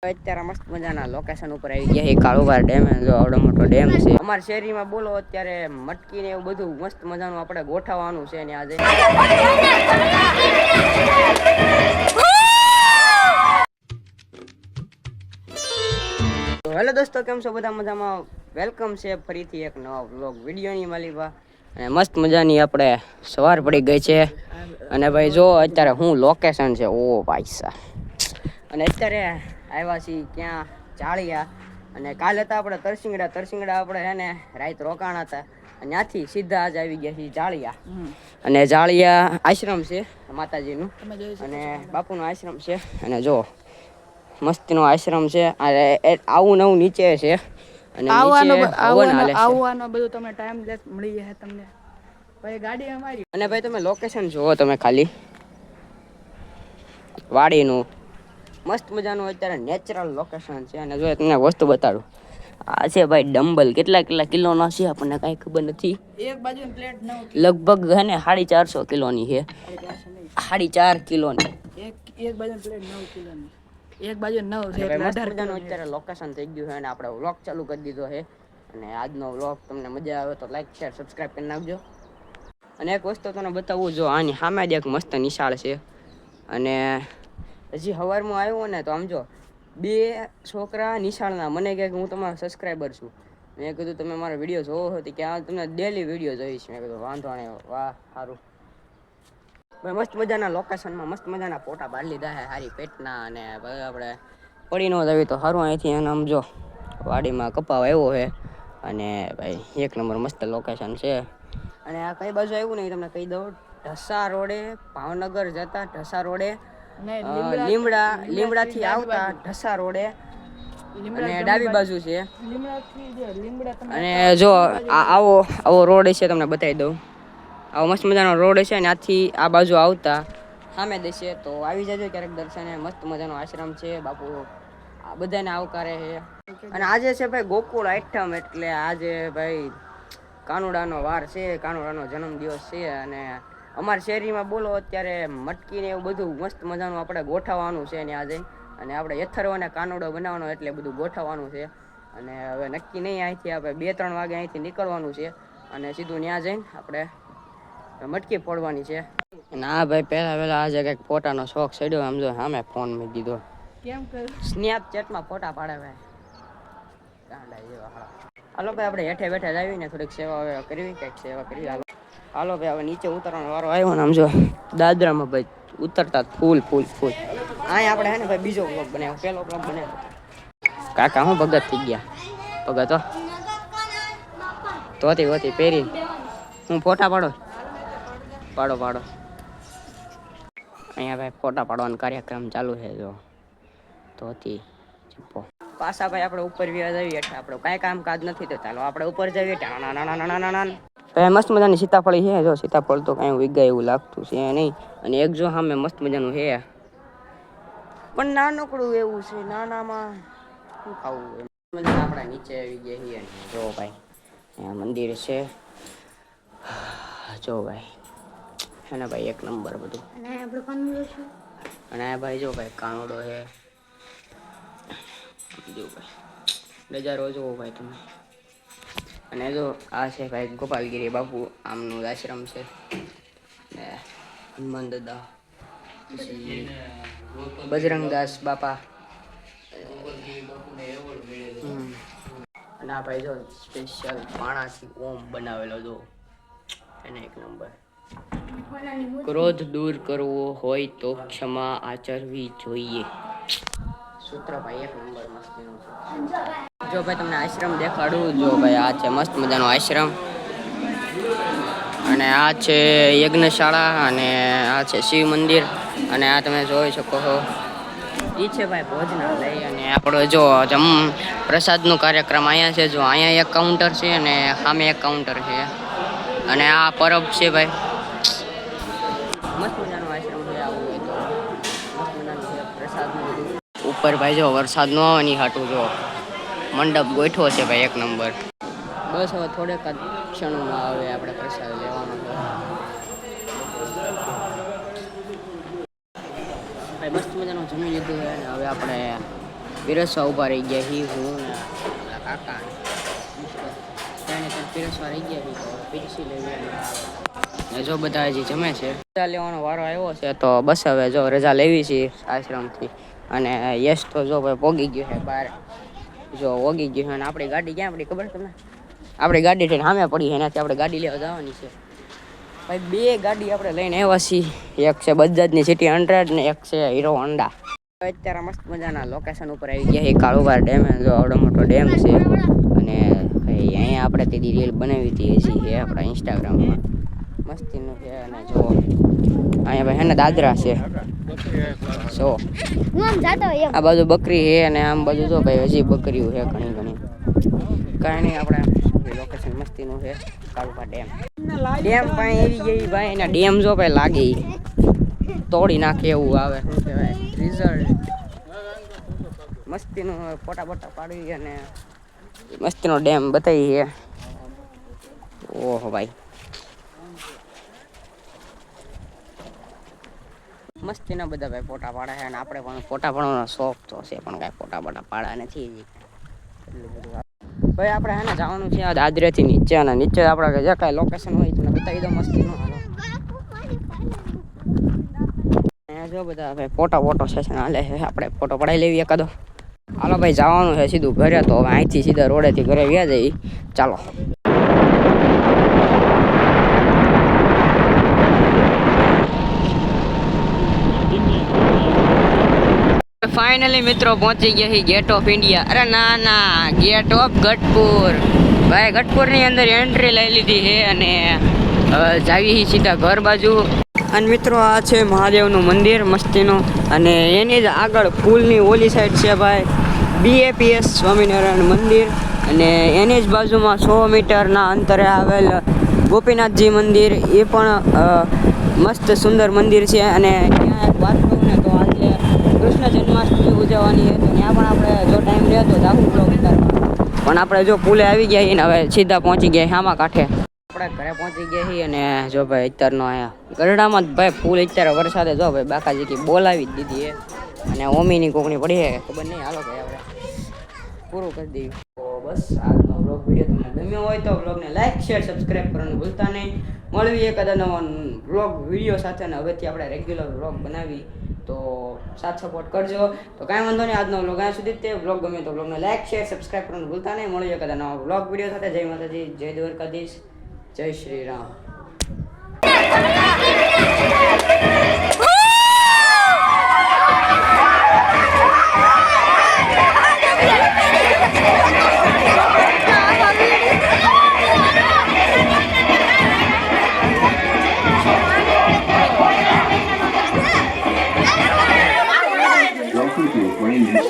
અત્યારે મસ્ત મજાના લોકેશન ઉપર આવી ગયા છે કાળુવાર ડેમ. જો આવડો મોટો ડેમ છે અમારા શેરીમાં. બોલો અત્યારે મટકી ને એવું બધું મસ્ત મજાનું આપણે ગોઠવવાનું છે ને આજે. હેલો દોસ્તો, કેમ છો બધા? મજામાં? વેલકમ છે ફરીથી એક નવા વ્લોગ વિડીયોની માલિકા. અને મસ્ત મજાની આપણે સવાર પડી ગઈ છે. અને ભાઈ જો અત્યારે હું લોકેશન છે, ઓ ભાઈ સાહેબ. અને અત્યારે આવ્યા છીએ ક્યાં? ચાળિયા. અને કાલે હતા આપણે તરસિંગડા આપણે હે ને રાત રોકાણા હતા. ત્યાંથી સીધા આજ આવી ગયા છીએ ચાળિયા. અને ચાળિયા આશ્રમ છે માતાજીનું અને બાપુનો આશ્રમ છે. અને જો મસ્તીનો આશ્રમ છે. આવું નવું નીચે છે અને આવવાનો બધું તમને ટાઈમ મળી જશે તમને. ભાઈ ગાડી અમારી. અને ભાઈ તમે લોકેશન જુઓ તમે ખાલી વાડીનું. મસ્ત મજાનું અત્યારે નેચરલ લોકેશન છે. અને જો તમને વસ્તુ બતાડું, આ છે ભાઈ ડમ્બલ. કેટલા કિલોના છે આપણને કાંઈ ખબર નથી. એક બાજુ પ્લેટ લગભગ હે ને 450 કિલોની છે. 4.5 કિલોની. એક બાજુ પ્લેટ 9 કિલોની. એક બાજુ 9 છે. અત્યારે લોકેશન થઈ ગયું છે અને આપણે વ્લોગ ચાલુ કરી દીધો છે. અને આજનો વ્લોગ તમને મજા આવે તો લાઈક શેર સબસ્ક્રાઈબ કરી નાખજો. અને એક વસ્તુ તમને બતાવું, જો આની સામે જ એક મસ્ત નિશાળ છે. અને હજી સવારમાં આવ્યો ને તો આમ જો 2 છોકરા નિશાળના મને કહે કે હું તમારો સબસ્ક્રાઈબર છું. મેં કીધું તમે મારા વિડીયો જોવો છો કે આ તમને ડેલી વિડીયો જોઈશ. મેં કીધું વાંધો નહીં, વાહ સારું. મસ્ત મજાના લોકેશનમાં મસ્ત મજાના ફોટા પાડી લીધા છે સારી પેટના. અને આપણે પડી ન જવી તો સારું. અહીંથી એને આમ જો વાડીમાં કપાવ આવ્યો છે. અને ભાઈ એક નંબર મસ્ત લોકેશન છે. અને આ કઈ બાજુ આવ્યું ને એ તમને કહી દઉં. ઢસા રોડે ભાવનગર જતા ઢસા રોડે લીમડાથી આવતા ઢસા રોડે અને ડાબી બાજુ છે. અને જો આવો રોડ છે તમને બતાવી દઉં. આવો મસ્ત મજાનો રોડ છે. અને આથી આ બાજુ આવતા સામે દેશે તો આવી જજો ક્યારેક દર્શને. મસ્ત મજાનો આશ્રમ છે. બાપુ આ બધાને આવકારે છે. અને આજે છે ભાઈ ગોકુળ આઠમ, એટલે આજે ભાઈ કાનુડાનો વાર છે, કાનુડાનો જન્મદિવસ છે. અને અમારા શેરીમાં બોલો અત્યારે મટકી ને એવું બધું મસ્ત મજાનું આપણે ગોઠવવાનું છે ને આજે. અને આપણે યથરો અને કાનુડો બનાવવાનો એટલે બધું ગોઠવવાનું છે. અને હવે નક્કી નહીં, અહીંથી આપણે 2-3 વાગે અહીંથી નીકળવાનું છે. અને સીધું ત્યાં જઈને આપણે મટકી ફોડવાની છે. અને હા ભાઈ પહેલા આજે કંઈક ફોટાનો શોખ ચડ્યો. આમ જો સામે ફોન મૂકી દીધો. કેમ કર સ્નેપચેટમાં ફોટા પાડે ભાઈ. હાલો ભાઈ આપણે હેઠે બેઠે આવીને થોડીક સેવા કરવી, કંઈક સેવા કરવી. હાલો ભાઈ હવે નીચે ઉતરવાનો વારો આવ્યો ને. આમ જો દાદરામાં ભાઈ ઉતરતા ફૂલ. અહીં આપણે હે ને ભાઈ બીજો બ્લોગ બનાવ્યો, પહેલો બ્લોગ બનાવ્યો. કાકા હું ભગત થઈ ગયા. ભગત તોતી પહેરી હું ફોટા પાડો. અહીંયા ભાઈ ફોટા પાડવાનો કાર્યક્રમ ચાલુ છે. જો તોતી પાછા ભાઈ આપણે ઉપર વ્યાજ આવીએ એટલે આપણે કાંઈ કામકાજ નથી તો ચાલો આપણે ઉપર જઈએ. મસ્ત મજાની સીતાફળી છે. જો સીતાફળ તો કાંઈ વિગાય એવું લાગતું છે નહીં. અને એક જો સામે મસ્ત મજાનું છે પણ નાનકડું એવું છે. નાનામાં શું ખાવું? આપણે નીચે આવી ગયા છીએ. જો ભાઈ અહીંયા મંદિર છે. જો ભાઈ હે ને ભાઈ એક નંબર બધું. અને ભાઈ જો ભાઈ કાનુડો છે. જો ભાઈ નજારો જોવો ભાઈ તમે. અને જો આ છે ભાઈ ગોપાલગીરી બાપુ આમનું આશ્રમ છે. ને હનુમાન દાદા, પછી બજરંગદાસ બાપા. અને આ ભાઈ જો સ્પેશિયલ પાણાથી ઓમ બનાવેલો જો એને એક નંબર. ક્રોધ દૂર કરવો હોય તો ક્ષમા આચરવી જોઈએ. સૂત્ર ભાઈ એક નંબર મસ્તીનું છે. જો ભાઈ તમને આશ્રમ દેખાડું. જો ભાઈ આ છે મસ્ત મજાનો આશ્રમ. અને આ છે યજ્ઞશાળા. અને આ છે શિવ મંદિર. અને આ તમે જોઈ શકો છો એ છે ભાઈ ભોજનાલય. અને આપણો જો પ્રસાદનો કાર્યક્રમ અહીંયા છે. જો અહીંયા એક કાઉન્ટર છે અને સામે એક કાઉન્ટર છે. અને આ પરબ છે ભાઈ. મસ્ત મજાનો આશ્રમ છે. આવું હોય તો મસ્ત મજાનું છે પ્રસાદનું બધું. ઉપર ભાઈ જો વરસાદ ન આવવાની હાટું જો મંડપ ગોઠવો છે ભાઈ એક નંબર. બસ હવે થોડેક જ ક્ષણોમાં આવે આપણે પ્રસાદ લેવાનો છે. ભાઈ મસ્ત મજાનું જમી લીધું છે. અને હવે આપણે પીરસવા ઊભા રહી ગયા હી હું ને પેલા કાકા તેને પીરસવા રહી ગયા હી તો પીરસી લેવી અને જો બધા હજી જમે છે. રજા લેવાનો વારો આવ્યો છે તો બસ હવે જો રજા લેવી છે આશ્રમથી. અને યશ તો જો ભાઈ પોગી ગયો છે બહાર, જો ઓગી ગયું છે. અને આપણી ગાડી ક્યાં પડી ખબર તમને? આપણી ગાડી ટ્રેન સામે પડી છે, એનાથી આપણે ગાડી લેવા જવાની છે ભાઈ. 2 ગાડી આપણે લઈને આવ્યા છીએ, એક છે બજાજની સિટી 100 ને એક છે હીરો હોન્ડા. અત્યારે મસ્ત મજાના લોકેશન ઉપર આવી ગયા છે, કાળુબાર ડેમ. જો આવડો મોટો ડેમ છે અને અહીંયા આપણે તે રીલ બનાવી હતી હજી છે આપણા ઇન્સ્ટાગ્રામમાં, મસ્તીનું છે. અને જો અહીંયા ભાઈ હેને દાદરા છે, જો આ બાજુ બકરી છે અને આમ બાજુ જો ભાઈ હજી બકરીઓ છે ઘણી ઘણી. કાંઈ નહીં, આપણે લોકેશન મસ્તીનું છે કાળુબાર ડેમ. ડેમ પાસે એવી ગઈ ભાઈ, એના ડેમ જો ભાઈ લાગે તોડી નાખે એવું આવે, શું કહેવાય રિઝલ્ટ મસ્તીનું ફોટા બોટા પાડવી અને મસ્તીનો ડેમ બતાવી છે. ઓહો ભાઈ મસ્તીના બધા ભાઈ ફોટા પાડે છે અને આપણે પણ ફોટા પાડવાનો શોખ તો છે પણ કાંઈ ફોટા બોટા પાડા નથી હજી એટલું બધું. ભાઈ આપણે એને જવાનું છે આ દાદરેથી નીચે, અને નીચે આપણે જે કાંઈ લોકેશન હોય તમને બતાવી દો મસ્તીનું. જો બધા ભાઈ ફોટા વોટો સેશન હાલે છે, આપણે ફોટો પડાવી લેવી એકાદો. હાલો ભાઈ જવાનું છે સીધું ઘરે, તો હવે અહીંથી સીધા રોડેથી ઘરે વ્યા જઈએ. ચાલો ફાઇનલી મિત્રો પહોંચી ગયા છીએ ગેટ ઓફ ઇન્ડિયા. અરે ના ના, ગેટ ઓફ ગઢપુર. ભાઈ ગઢપુરની અંદર એન્ટ્રી લઈ લીધી છે અને જાવી સીધા ઘર બાજુ. અને મિત્રો આ છે મહાદેવનું મંદિર મસ્તીનું, અને એની જ આગળ પુલની ઓલી સાઈડ છે ભાઈ BAPS સ્વામિનારાયણ મંદિર, અને એની જ બાજુમાં 100 મીટરના અંતરે આવેલ ગોપીનાથજી મંદિર, એ પણ મસ્ત સુંદર મંદિર છે. અને ત્યાં એક વાત કહું ને તો આજે કૃષ્ણ જન્માષ્ટમી ઉજવવાની છે, તો ત્યાં પણ આપણે જો ટાઈમ રહે તો જાવું બ્લોગ ઉતારવા. પણ આપણે જો પુલે આવી ગયા છીએ ને હવે સીધા પહોંચી ગયા હામા કાંઠે. આપણે ઘરે પહોંચી ગયા છીએ અને જો ભાઈ અત્યારનો અહીંયા ગરડામાં જ ભાઈ ફૂલ અત્યારે વરસાદે જો ભાઈ બાકાજી કી બોલાવી જ દીધી છે. અને ઓમીની કોકણી પડી છે ખબર નહીં, હાલો ભાઈ આપણે પૂરું કરી દઈએ. તો બસ આજનો બ્લોગ વિડીયો તમને ગમ્યો હોય તો બ્લોગને લાઈક શેર સબસ્ક્રાઈબ કરવાનું ભૂલતા નહીં. મળવી એકાદા નવા બ્લોગ વિડીયો સાથે, અને હવેથી આપણે રેગ્યુલર બ્લોગ બનાવી, તો સાથ સપોર્ટ કરજો. તો કાંઈ વાંધો નહીં, આજનો બ્લોગ અહીંયા સુધી જ તે. બ્લોગ ગમ્યો તો બ્લોગને લાઈક શેર સબસ્ક્રાઈબ કરવાનું ભૂલતા નહીં. મળીએ એકાદા નવા બ્લોગ વિડીયો સાથે. જય માતાજી, જય દ્વારકાધીશ, જય Shri Ram. Welcome to a brand new